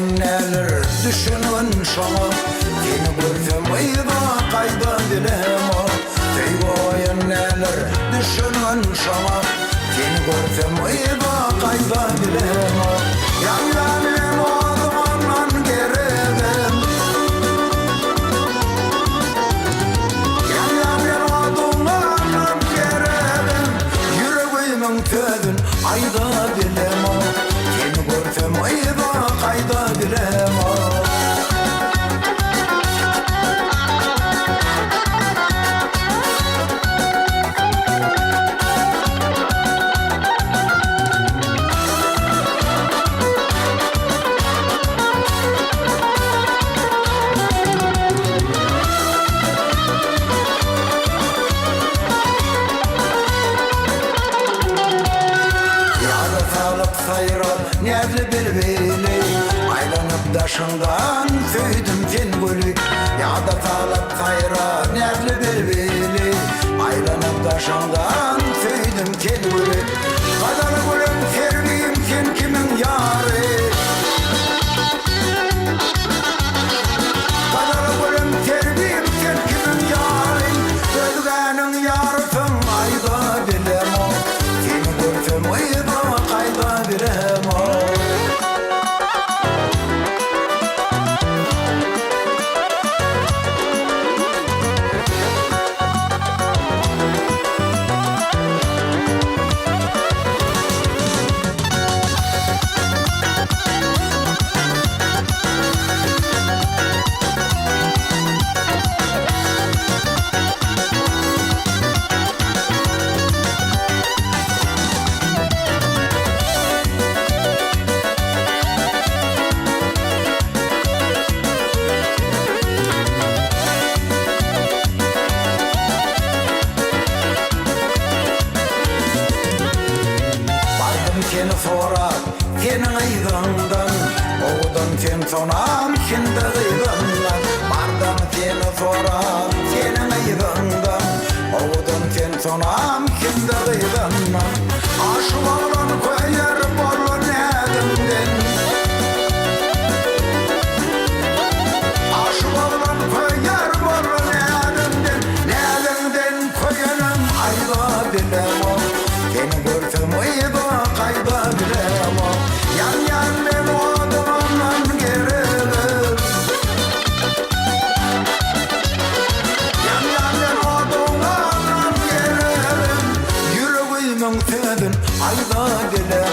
neler düşünün şana Seni görsem ayda kayda bilem Teygoyen neler düşünün şana Seni görsem ayda kayda bilem Yan yanım odumandan gerebem Yan yanım odumandan gerebem Yüreğimin tüdün ayda bilem Seni görsem ayda kayda bilem Nerede bilbili aylanıp daşından Söydüm sen gülü ya da talap sayra Nerede bilbili aylanıp daşından Söydüm sen gülü Kadar gülüm sevdiğim sen kimin yarı Kadar gülüm sevdiğim sen kimin yarı Sözgenin yarısın ayda bilem o Seni görsem ayda kayda bilem o Seni sorar, senin aydından Oğudun sen sonam, şimdi aydından Bardım seni sorar, senin aydından Oğudun sen sonam, şimdi aydından Aşık olan koyar bolu nedimden Aşık olan koyar bolu nedimden Nedimden koyanım ayda bilem o Seni görsem ayda kayda bilem o Yan yan ben odumandan gerebem Yan yan ben odumandan gerebem Yüreğimin tüdün ayda bilem